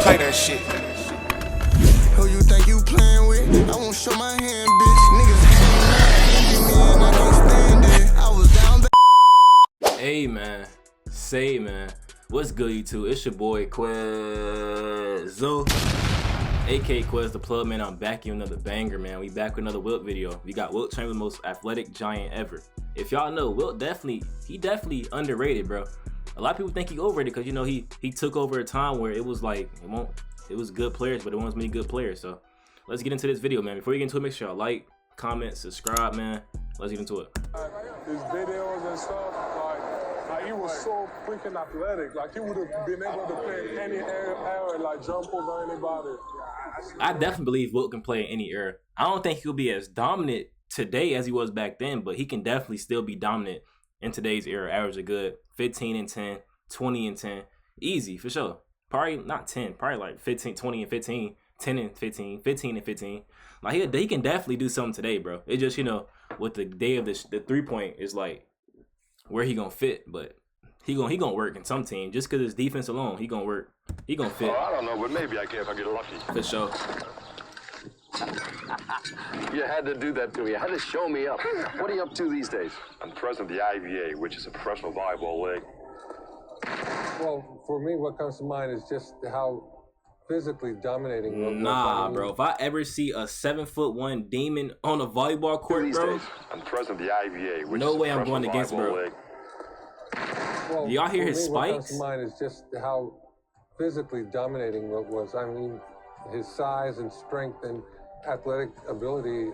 play that shit. Who you think you playing with? I won't show my hand, bitch. Niggas hating me and I can't stand it. I was down there. Hey man, say man, what's good YouTube? It's your boy Quezzo, aka Quez the Plug, man. I'm back with another banger, man. We back with another Wilt video. We got Wilt Chamberlain, the most athletic giant ever. If y'all know, Wilt definitely underrated, bro. A lot of people think he overrated because, you know, he took over a time where it was like it was good players, but it wasn't many good players. So let's get into this video, man. Before you get into it, make sure y'all like, comment, subscribe, man. Let's get into it. His videos and stuff, like he was so freaking athletic. Like he would have been able to play in any era, like jump over anybody. I definitely believe Wilt can play in any era. I don't think he'll be as dominant today as he was back then, but he can definitely still be dominant in today's era. Average a good 15 and 10, 20 and 10. Easy, for sure. Probably not 10, probably like 15, 20 and 15, 10 and 15, 15 and 15. Like he can definitely do something today, bro. It just, you know, with the day of the 3-point is like where he gonna fit, but he gonna work in some team. Just because his defense alone, he gonna work. He gonna fit. Oh, I don't know, but maybe I can if I get lucky. For sure. You had to do that to me. You had to show me up. What are you up to these days? I'm president of the IVA, which is a professional volleyball league. Well, for me, what comes to mind is just how physically dominating. Nah, bro. If I ever see a 7'1" demon on a volleyball court, bro, I'm president of the IVA, which no is way a I'm going against, bro. League. Well, y'all hear his spikes? What comes spikes? to mind is just how physically dominating Wilt was. I mean, his size and strength and athletic ability.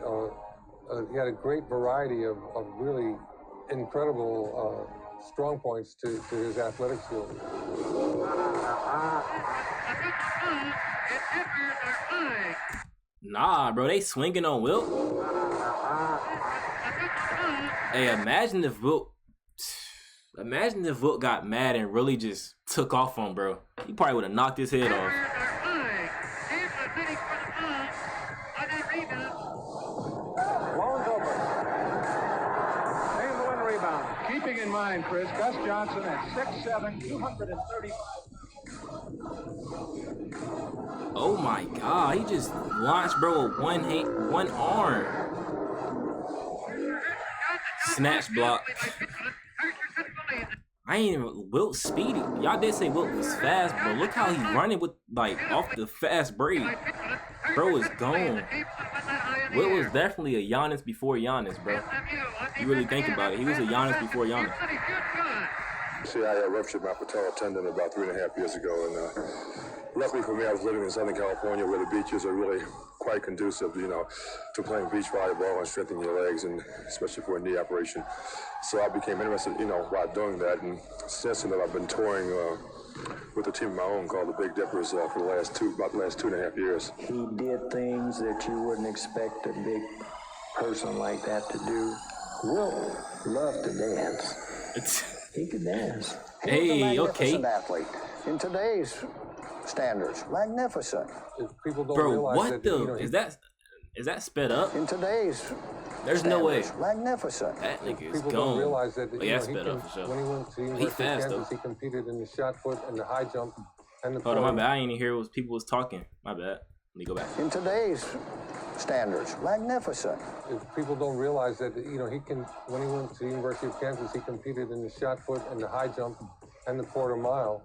He had a great variety of really incredible strong points to his athletic skill. Nah, bro, they swinging on Wilt. Hey, imagine if Wilt got mad and really just took off on bro. He probably would have knocked his head off. Keeping in mind, Chris, Gus Johnson at 6'7", 235. Oh my God, he just launched bro with one arm. Snatch block. I ain't even Wilt speedy. Y'all did say Wilt was fast, but look how he running with like off the fast break. Bro is gone. Wilt was definitely a Giannis before Giannis, bro. You really think about it. He was a Giannis before Giannis. See, I ruptured my patellar tendon about 3.5 years ago, and luckily for me, I was living in Southern California where the beaches are really quite conducive, you know, to playing beach volleyball and strengthening your legs, and especially for a knee operation. So I became interested, you know, while doing that, and since then I've been touring with a team of my own called the Big Dippers for about the last 2.5 years. He did things that you wouldn't expect a big person like that to do. Wilt loved to dance. He could dance. Hey, okay. Athlete. In today's standards, magnificent. People don't bro, realize what that, the? you know, Is that sped up? In today's There's no way. Magnificent. That nigga is people gone. don't realize that, Oh, yeah, sped up for sure. When he went to the University of fast, Kansas, though. he competed in the shot put and the high jump and the Hold on, my bad. I ain't even hear what people was talking. My bad. Let me go back. In today's standards, magnificent. People don't realize that, you know, when he went to the University of Kansas, he competed in the shot put and the high jump and the quarter mile,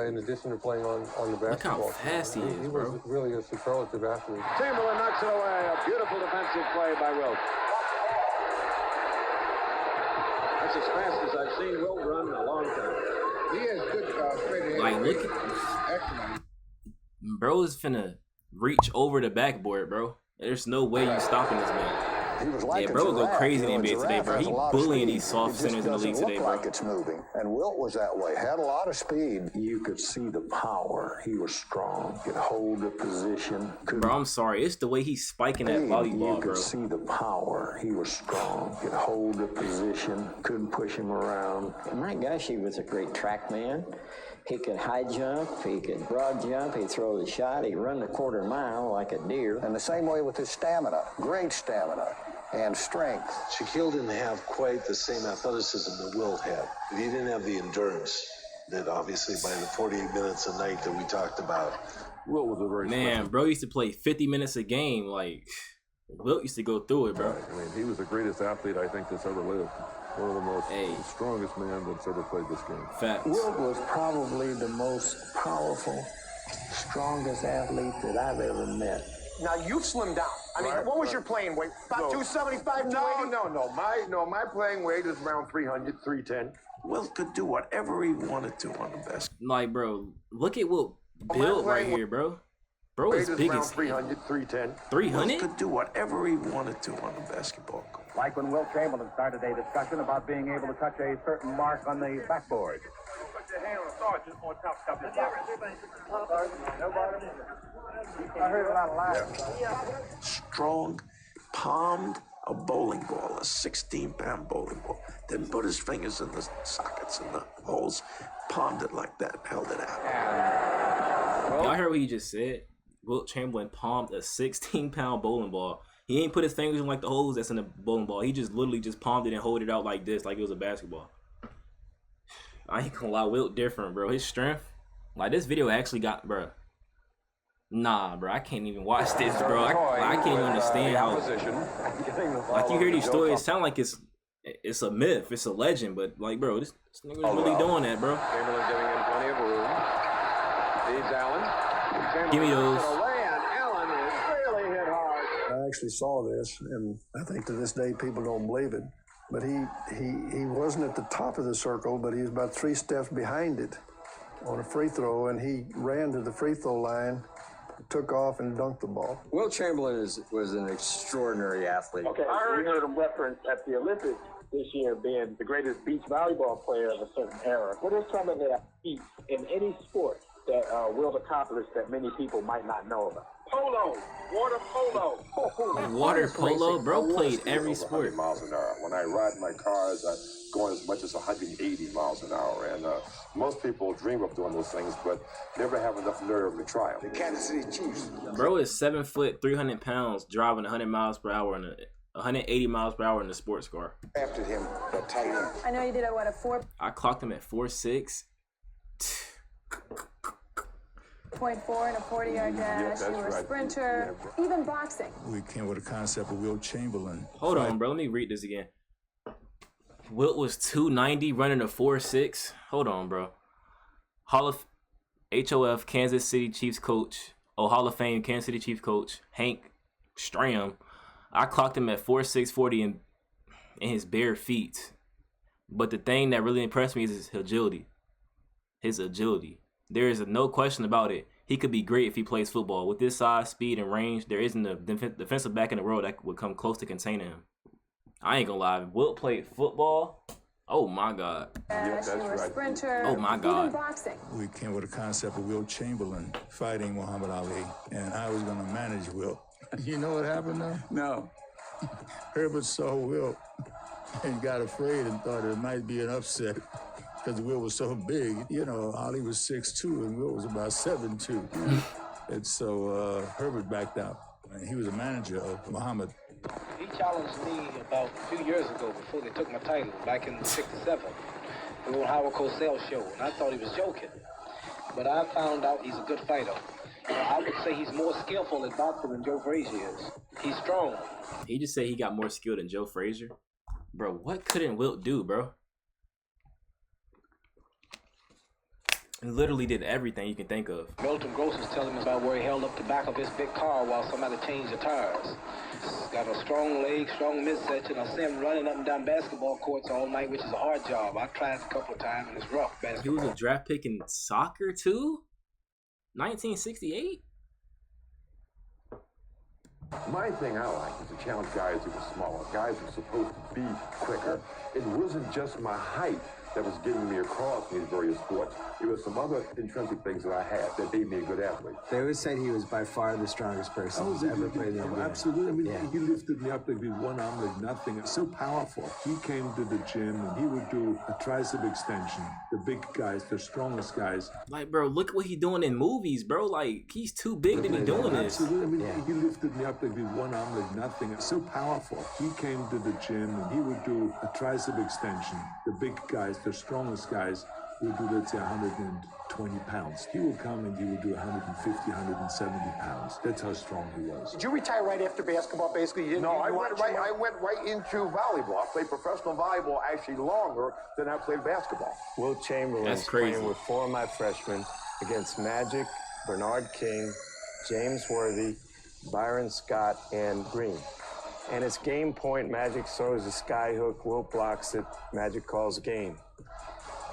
in addition to playing on the basketball. Look how fast he is, He bro. was really a superlative athlete. Chamberlain knocks it away. A beautiful defensive play by Wilt. That's as fast as I've seen Wilt run in a long time. He has good straight. Like, look at Excellent. bro is finna reach over the backboard, bro. There's no way you stopping this man. He was like Yeah, a bro will go giraffe. crazy in the You know, NBA a today, giraffe bro. has He a lot of bullying speed. these soft It just centers in the league doesn't today, look bro. like it's moving. And Wilt was that way. Had a lot of speed. You could see the power. He was strong. Could hold the position. Bro, I'm sorry. It's the way he's spiking that You volleyball, could bro. see the power. He was strong. Could hold the position. Couldn't push him around. My gosh, he was a great track man. He could high jump, he could broad jump, he'd throw the shot, he'd run the quarter mile like a deer. And the same way with his stamina. Great stamina and strength. Shaquille didn't have quite the same athleticism that Wilt had. But he didn't have the endurance that obviously by the 48 minutes a night that we talked about, Wilt was a very special. Bro used to play 50 minutes a game. Like, Wilt used to go through it, bro. Right. I mean, he was the greatest athlete I think that's ever lived. One of the most strongest men that's ever played this game. Facts. Wilt was probably the most powerful, strongest athlete that I've ever met. Now you've slimmed down. I mean, what was your playing weight? About 275, 280? No. My playing weight is around 300, 310. Wilt could do whatever he wanted to on the basketball. Like, bro, look at Wilt built right here, bro. Bro is big as 300, 310. 300? Wilt could do whatever he wanted to on the basketball court. Like when Wilt Chamberlain started a discussion about being able to touch a certain mark on the backboard. Put your hand on the sergeant on top of I heard a lot of laughter. Strong, palmed a bowling ball, a 16-pound bowling ball. Didn't put his fingers in the sockets and the holes. Palmed it like that, held it out. Y'all heard what he just said? Wilt Chamberlain palmed a 16-pound bowling ball. He ain't put his fingers in like the holes that's in the bowling ball. He just literally just palmed it and hold it out like this, like it was a basketball. I ain't gonna lie, Wilt different, bro. His strength, like this video actually got, bro. Nah, bro, I can't even watch this, bro. I can't even understand how. Like you hear these stories, it sound like it's a myth, it's a legend, but like, bro, this nigga's really doing that, bro. Chamberlain giving him plenty of room. Leaves Allen. Give me those. Allen is really hit hard. I actually saw this, and I think to this day people don't believe it. But he wasn't at the top of the circle, but he was about 3 steps behind it on a free throw, and he ran to the free throw line, took off, and dunked the ball. Wilt Chamberlain was an extraordinary athlete. Okay, I heard him reference at the Olympics this year being the greatest beach volleyball player of a certain era. What is some of the feats in any sport that Wilt accomplished that many people might not know about? Polo, water polo. Water polo, bro played every sport. 100 miles an hour. When I ride my cars, I go as much as 180 miles an hour. And most people dream of doing those things, but never have enough nerve to try them. The Kansas City Chiefs. Bro is 7 foot, 300 pounds, driving 100 miles per hour in 180 miles per hour in a sports car. After him, the tight end. I know you did a 4. I clocked him at 4'6". 0.4 and a 40-yard dash. You were a sprinter, even boxing. We came with a concept of Wilt Chamberlain. Hold on, bro. Let me read this again. Wilt was 290 running a 4'6". Hold on, bro. HOF Kansas City Chiefs coach, Hall of Fame Kansas City Chiefs coach Hank Stram. I clocked him at 4'6", 40 in his bare feet. But the thing that really impressed me is his agility. There is no question about it. He could be great if he plays football. With this size, speed, and range, there isn't a defensive back in the world that would come close to containing him. I ain't gonna lie. Wilt played football. Oh my God. That's right. Sprinter, oh my God. Even boxing. We came with a concept of Wilt Chamberlain fighting Muhammad Ali, and I was gonna manage Wilt. You know what happened though? No. Herbert saw Wilt and got afraid and thought it might be an upset because Wilt was so big. You know, Ali was 6'2", and Wilt was about 7'2". And so Herbert backed out. And he was a manager of Muhammad. He challenged me about 2 years ago before they took my title, back in '67. We were on Howard Cosell's show, and I thought he was joking. But I found out he's a good fighter. I would say he's more skillful at boxing than Joe Frazier is. He's strong. He just said he got more skill than Joe Frazier. Bro, what couldn't Wilt do, bro? He literally did everything you can think of. Milton Gross was telling me about where he held up the back of his big car while somebody changed the tires. He's got a strong leg, strong midsection. I see him running up and down basketball courts all night, which is a hard job. I tried a couple of times, and it's rough basketball. He was a draft pick in soccer, too? 1968? My thing I like is to challenge guys who were smaller, guys who were supposed to be quicker. It wasn't just my height that was getting me across in these various sports. It was some other intrinsic things that I had that made me a good athlete. They always said he was by far the strongest person who's ever played in the NBA. Absolutely. I mean, he lifted me up like with one arm like nothing. It's so powerful. He came to the gym and he would do a tricep extension. The big guys, the strongest guys. Like, bro, look what he's doing in movies, bro. Like, he's too big to be doing this. Absolutely. I mean, he lifted me up like with one arm like nothing. It's so powerful. He came to the gym and he would do a tricep extension. The big guys, the strongest guys. would do, let's say, 120 pounds. He would come and he would do 150, 170 pounds. That's how strong he was. Did you retire right after basketball, basically? You didn't, No, I went right into volleyball. I played professional volleyball actually longer than I played basketball. Wilt Chamberlain playing with 4 of my freshmen against Magic, Bernard King, James Worthy, Byron Scott, and Green. And it's game point. Magic throws a sky hook. Wilt blocks it. Magic calls game.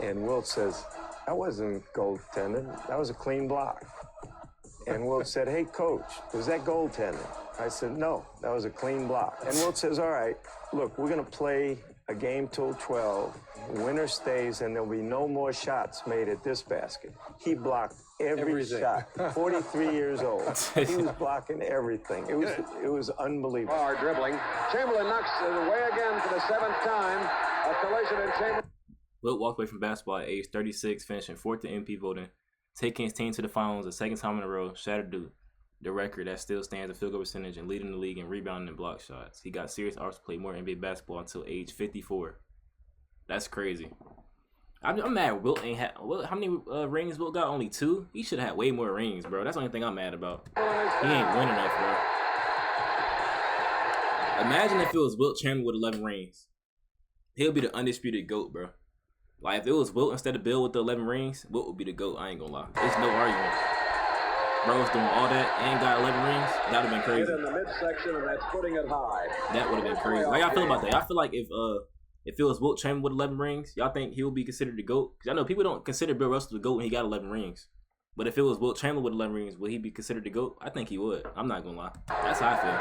And Wilt says, that wasn't goaltending. That was a clean block. And Wilt said, hey, coach, was that goaltending? I said, no, that was a clean block. And Wilt says, all right, look, we're going to play a game till 12. Winner stays, and there'll be no more shots made at this basket. He blocked every shot. 43 years old. He was blocking everything. It was unbelievable. Hard dribbling. Chamberlain knocks it away again for the 7th time. A collision in Chamberlain. Wilt walked away from basketball at age 36, finishing 4th in MP voting, taking his team to the finals a 2nd time in a row, shattered the record that still stands in field goal percentage and leading the league in rebounding and block shots. He got serious offers to play more NBA basketball until age 54. That's crazy. I'm mad Wilt ain't had. How many rings Wilt got? Only 2? He should have had way more rings, bro. That's the only thing I'm mad about. He ain't winning enough, bro. Imagine if it was Wilt Chamberlain with 11 rings. He'll be the undisputed GOAT, bro. Like, if it was Wilt instead of Bill with the 11 rings, Wilt would be the GOAT. I ain't gonna lie. There's no argument. Bro was doing all that and got 11 rings. That would have been crazy. In the midsection, and that's putting it high. That would have been crazy. Like, I feel about that. I feel like if it was Wilt Chamberlain with 11 rings, y'all think he would be considered the GOAT? Because I know people don't consider Bill Russell the GOAT when he got 11 rings. But if it was Wilt Chamberlain with 11 rings, would he be considered the GOAT? I think he would. I'm not gonna lie. That's how I feel.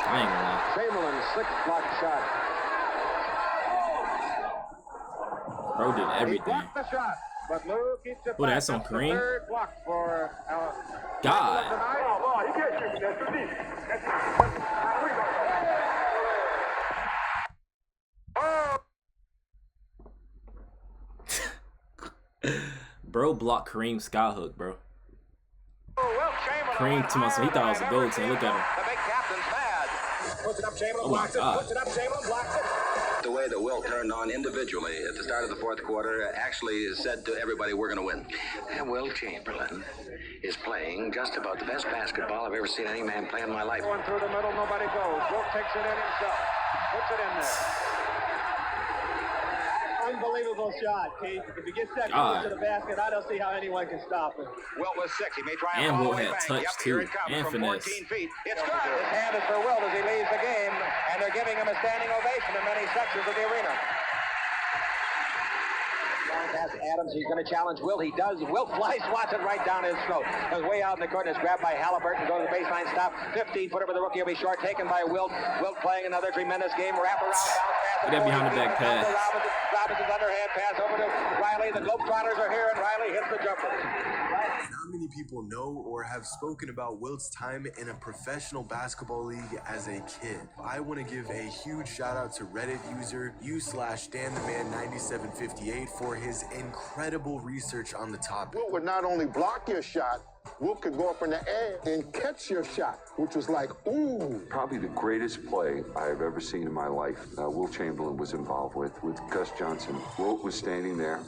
I ain't gonna lie. Chamberlain's 6th block shot. Bro did everything. He blocked the shot, but Lou keeps it Oh, back. that's on Kareem? The 3rd block for God. Oh, you can't shoot. That's too deep. Bro blocked Kareem's skyhook, bro. Kareem to myself, he thought it was a goal team. Look at him. The big captain's mad. Puts it up, Chamberlain blocks it. Puts it up, Chamberlain blocks it. The way that Wilt turned on individually at the start of the 4th quarter actually said to everybody, we're going to win. And Wilt Chamberlain is playing just about the best basketball I've ever seen any man play in my life. Going through the middle, nobody goes. Wilt takes it in himself. Puts it in there. Unbelievable shot, Keith. If he gets that close to the basket, I don't see how anyone can stop him. Wilt was 6. He may try and Wilt had touch too, and finesse. Feet. It's good. His hand is for Wilt as he leaves the game, and they're giving him a standing ovation in many sections of the arena. Adams, he's going to challenge Wilt. He does. Wilt fly swats it right down his throat. It was way out in the corner. It's grabbed by Halliburton. Goes to the baseline stop. 15-footer for the rookie. Will be short. Taken by Wilt. Wilt playing another tremendous game. Wrap around, bounce pass. That behind the back pass. Robinson's underhand pass over to Riley. The Globetrotters are here, and Riley hits the jumper. Not many people know or have spoken about Wilt's time in a professional basketball league as a kid. I want to give a huge shout out to Reddit user u/DanTheMan9758 for his incredible research on the topic. Wilt would not only block your shot, Wilt could go up in the air and catch your shot, which was like, ooh. Probably the greatest play I've ever seen in my life. Wilt Chamberlain was involved with Gus Johnson. Wilt was standing there.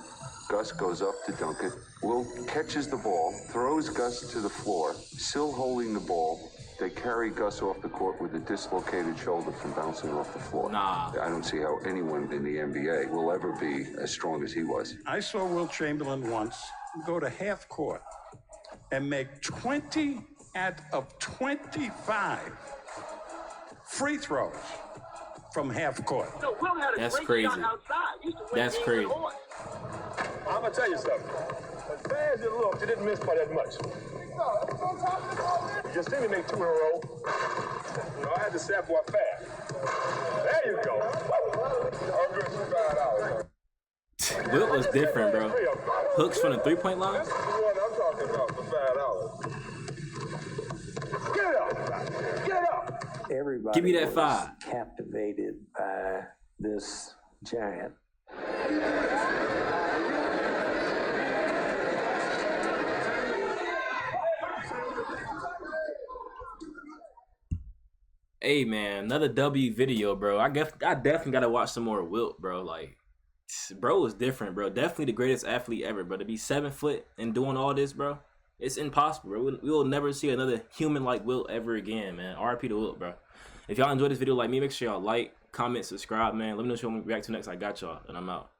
Gus goes up to dunk it. Wilt catches the ball, throws Gus to the floor, still holding the ball. They carry Gus off the court with a dislocated shoulder from bouncing off the floor. Nah. I don't see how anyone in the NBA will ever be as strong as he was. I saw Wilt Chamberlain once go to half court and make 20 out of 25 free throws from half court. That's crazy. That's crazy. I'm going to tell you something. As bad as it looked, you didn't miss by that much. You just didn't make 2 in a row. You know, I had to say boy fast. There you go. Wilt was different, bro. Hooks from the 3-point line. That's the one I'm talking about for $5. Get up. Get up. Everybody Give me that was 5. captivated by this giant. Hey man, another W video, bro. I definitely gotta watch some more Wilt, bro. Like, bro is different, bro. Definitely the greatest athlete ever, bro. To be 7 foot and doing all this, bro, it's impossible, bro. We will never see another human like Wilt ever again, man. RIP to Wilt, bro. If y'all enjoyed this video like me, make sure y'all like, comment, subscribe, man. Let me know what you want me to react to next. I got y'all, and I'm out.